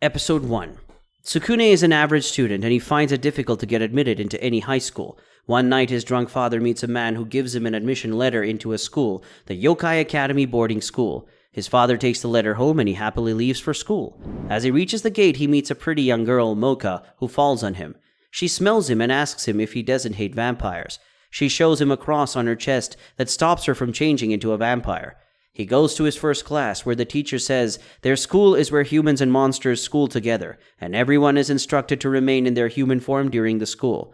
Episode 1. Tsukune is an average student and he finds it difficult to get admitted into any high school. One night his drunk father meets a man who gives him an admission letter into a school, the Yokai Academy boarding school. His father takes the letter home and he happily leaves for school. As he reaches the gate, he meets a pretty young girl, Mocha, who falls on him. She smells him and asks him if he doesn't hate vampires. She shows him a cross on her chest that stops her from changing into a vampire. He goes to his first class, where the teacher says their school is where humans and monsters school together, and everyone is instructed to remain in their human form during the school.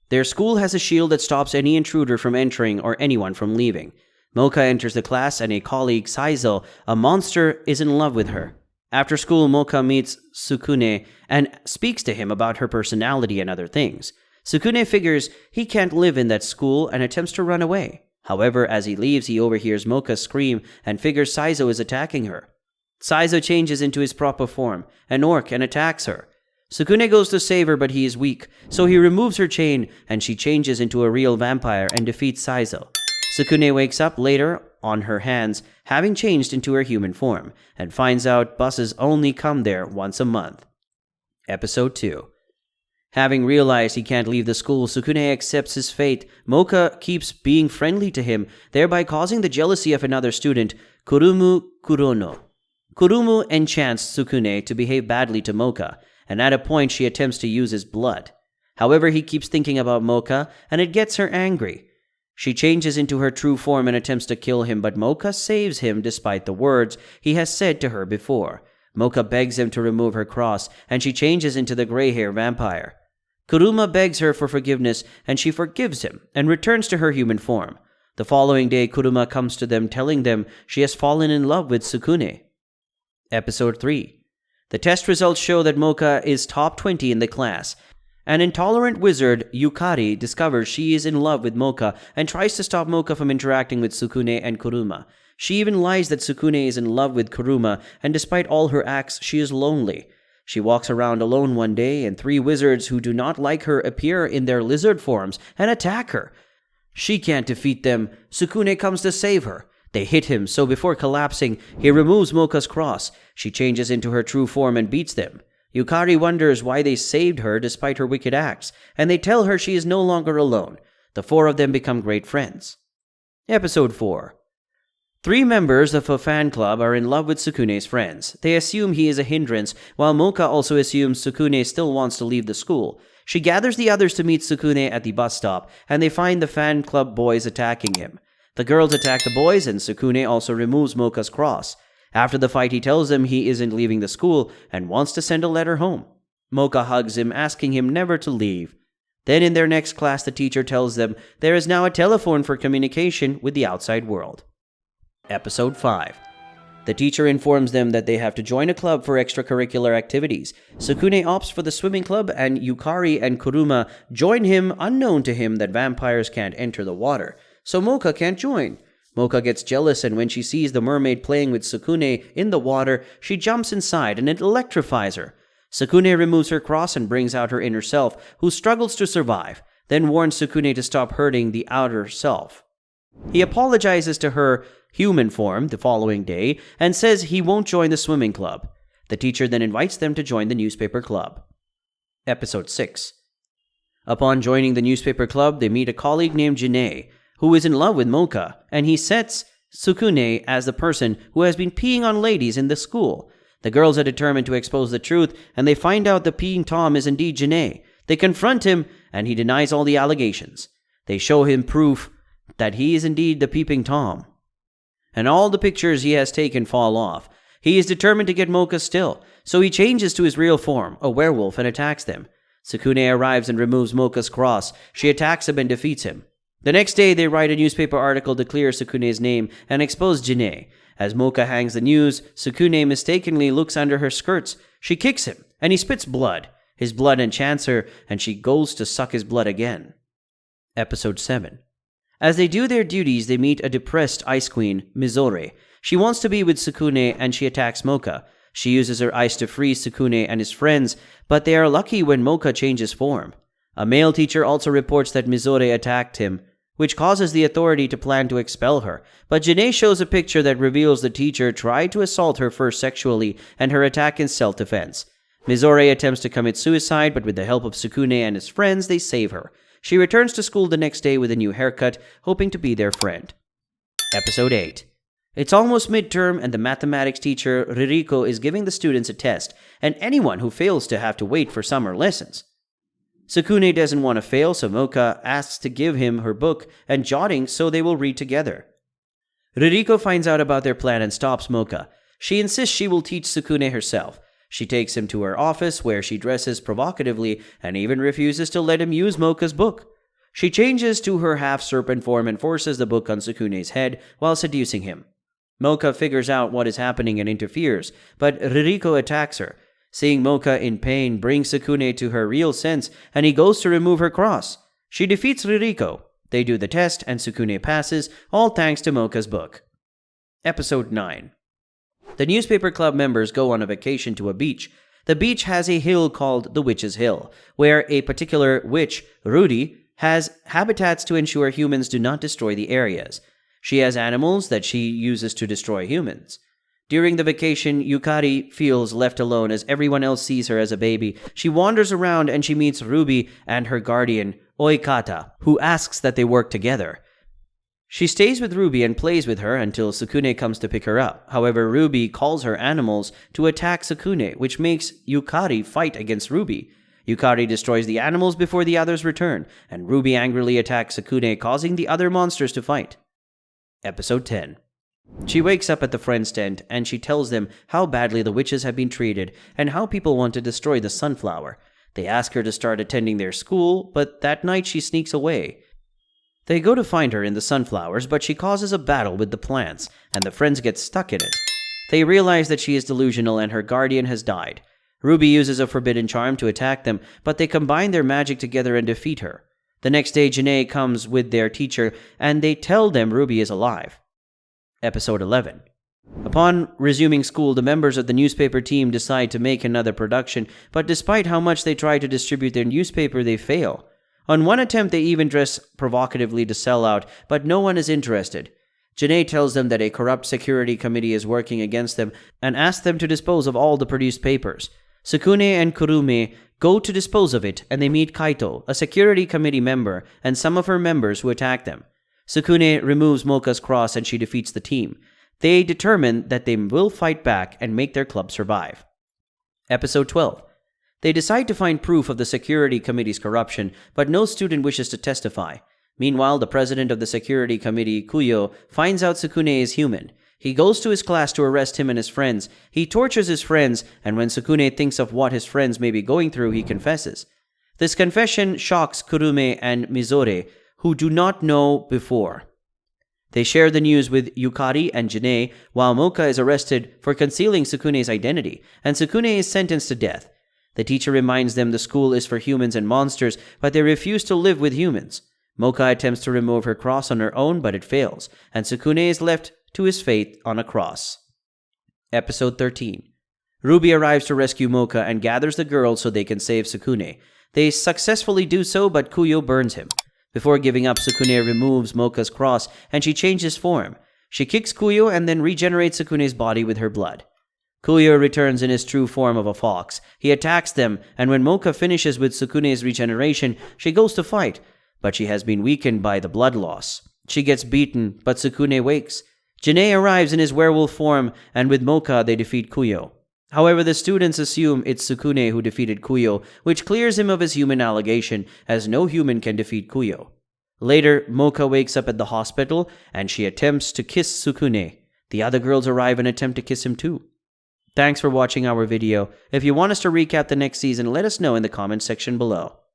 Their school has a shield that stops any intruder from entering or anyone from leaving. Mocha enters the class, and a colleague, Saizo, a monster, is in love with her. After school, Mocha meets Tsukune and speaks to him about her personality and other things. Tsukune figures he can't live in that school and attempts to run away. However, as he leaves, he overhears Mocha scream and figures Saizo is attacking her. Saizo changes into his proper form, an orc, and attacks her. Tsukune goes to save her, but he is weak, so he removes her chain, and she changes into a real vampire and defeats Saizo. Tsukune wakes up later on her hands, having changed into her human form, and finds out buses only come there once a month. Episode 2. Having realized he can't leave the school, Tsukune accepts his fate. Mocha keeps being friendly to him, thereby causing the jealousy of another student, Kurumu Kurono. Kurumu enchants Tsukune to behave badly to Mocha, and at a point she attempts to use his blood. However, he keeps thinking about Mocha, and it gets her angry. She changes into her true form and attempts to kill him, but Mocha saves him despite the words he has said to her before. Mocha begs him to remove her cross, and she changes into the gray-hair vampire. Kuruma begs her for forgiveness, and she forgives him and returns to her human form. The following day, Kuruma comes to them, telling them she has fallen in love with Tsukune. Episode 3. The test results show that Mocha is top 20 in the class. An intolerant wizard, Yukari, discovers she is in love with Mocha and tries to stop Mocha from interacting with Tsukune and Kuruma. She even lies that Tsukune is in love with Kuruma, and despite all her acts, she is lonely. She walks around alone one day, and 3 wizards who do not like her appear in their lizard forms and attack her. She can't defeat them. Tsukune comes to save her. They hit him, so before collapsing, he removes Mocha's cross. She changes into her true form and beats them. Yukari wonders why they saved her despite her wicked acts, and they tell her she is no longer alone. The 4 of them become great friends. Episode 4. 3 members of a fan club are in love with Tsukune's friends. They assume he is a hindrance, while Mocha also assumes Tsukune still wants to leave the school. She gathers the others to meet Tsukune at the bus stop, and they find the fan club boys attacking him. The girls attack the boys, and Tsukune also removes Mocha's cross. After the fight, he tells them he isn't leaving the school and wants to send a letter home. Mocha hugs him, asking him never to leave. Then in their next class, the teacher tells them there is now a telephone for communication with the outside world. Episode 5. The teacher informs them that they have to join a club for extracurricular activities. Tsukune opts for the swimming club, and Yukari and Kuruma join him, unknown to him that vampires can't enter the water, so Mocha can't join. Mocha gets jealous, and when she sees the mermaid playing with Tsukune in the water, she jumps inside and it electrifies her. Tsukune removes her cross and brings out her inner self, who struggles to survive, then warns Tsukune to stop hurting the outer self. He apologizes to her human form the following day and says he won't join the swimming club. The teacher then invites them to join the newspaper club. Episode 6. Upon joining the newspaper club, they meet a colleague named Jine, who is in love with Mocha, and he sets Tsukune as the person who has been peeing on ladies in the school. The girls are determined to expose the truth, and they find out the peeing Tom is indeed Jine. They confront him, and he denies all the allegations. They show him proof that he is indeed the peeping Tom, and all the pictures he has taken fall off. He is determined to get Mocha still, so he changes to his real form, a werewolf, and attacks them. Tsukune arrives and removes Mocha's cross. She attacks him and defeats him. The next day, they write a newspaper article to clear Tsukune's name and expose Jine. As Mocha hangs the news, Tsukune mistakenly looks under her skirts. She kicks him, and he spits blood. His blood enchants her, and she goes to suck his blood again. Episode 7. As they do their duties, they meet a depressed ice queen, Mizore. She wants to be with Tsukune, and she attacks Mocha. She uses her ice to freeze Tsukune and his friends, but they are lucky when Mocha changes form. A male teacher also reports that Mizore attacked him. which causes the authority to plan to expel her. But Janae shows a picture that reveals the teacher tried to assault her first sexually, and her attack is self-defense. Mizore attempts to commit suicide, but with the help of Tsukune and his friends, they save her. She returns to school the next day with a new haircut, hoping to be their friend. Episode 8. It's almost midterm, and the mathematics teacher, Ririko, is giving the students a test, and anyone who fails to have to wait for summer lessons. Tsukune doesn't want to fail, so Mocha asks to give him her book and jotting so they will read together. Ririko finds out about their plan and stops Mocha. She insists she will teach Tsukune herself. She takes him to her office, where she dresses provocatively and even refuses to let him use Mocha's book. She changes to her half-serpent form and forces the book on Tsukune's head while seducing him. Mocha figures out what is happening and interferes, but Ririko attacks her. Seeing Mocha in pain brings Tsukune to her real sense, and he goes to remove her cross. She defeats Ririko. They do the test, and Tsukune passes, all thanks to Mocha's book. Episode 9. The newspaper club members go on a vacation to a beach. The beach has a hill called the Witch's Hill, where a particular witch, Rudy, has habitats to ensure humans do not destroy the areas. She has animals that she uses to destroy humans. During the vacation, Yukari feels left alone as everyone else sees her as a baby. She wanders around and she meets Ruby and her guardian, Oikata, who asks that they work together. She stays with Ruby and plays with her until Tsukune comes to pick her up. However, Ruby calls her animals to attack Tsukune, which makes Yukari fight against Ruby. Yukari destroys the animals before the others return, and Ruby angrily attacks Tsukune, causing the other monsters to fight. Episode 10. She wakes up at the friend's tent, and she tells them how badly the witches have been treated and how people want to destroy the sunflower. They ask her to start attending their school, but that night she sneaks away. They go to find her in the sunflowers, but she causes a battle with the plants, and the friends get stuck in it. They realize that she is delusional and her guardian has died. Ruby uses a forbidden charm to attack them, but they combine their magic together and defeat her. The next day, Janae comes with their teacher, and they tell them Ruby is alive. Episode 11. Upon resuming school, the members of the newspaper team decide to make another production, but despite how much they try to distribute their newspaper, they fail. On one attempt, they even dress provocatively to sell out, but no one is interested. Janae tells them that a corrupt security committee is working against them and asks them to dispose of all the produced papers. Tsukune and Kurumu go to dispose of it, and they meet Kaito, a security committee member, and some of her members who attack them. Tsukune removes Mocha's cross and she defeats the team. They determine that they will fight back and make their club survive. Episode 12. They decide to find proof of the security committee's corruption, but no student wishes to testify. Meanwhile, the president of the security committee, Kuyo, finds out Tsukune is human. He goes to his class to arrest him and his friends. He tortures his friends, and when Tsukune thinks of what his friends may be going through, he confesses. This confession shocks Kurumu and Mizore, who do not know before. They share the news with Yukari and Janae, while Mocha is arrested for concealing Tsukune's identity, and Tsukune is sentenced to death. The teacher reminds them the school is for humans and monsters, but they refuse to live with humans. Mocha attempts to remove her cross on her own, but it fails, and Tsukune is left to his fate on a cross. Episode 13. Ruby arrives to rescue Mocha and gathers the girls so they can save Tsukune. They successfully do so, but Kuyo burns him. Before giving up, Tsukune removes Mocha's cross and she changes form. She kicks Kuyo and then regenerates Tsukune's body with her blood. Kuyo returns in his true form of a fox. He attacks them, and when Mocha finishes with Tsukune's regeneration, she goes to fight, but she has been weakened by the blood loss. She gets beaten, but Tsukune wakes. Janae arrives in his werewolf form, and with Mocha they defeat Kuyo. However, the students assume it's Tsukune who defeated Kuyo, which clears him of his human allegation, as no human can defeat Kuyo. Later, Mocha wakes up at the hospital, and she attempts to kiss Tsukune. The other girls arrive and attempt to kiss him too. Thanks for watching our video. If you want us to recap the next season, let us know in the comments section below.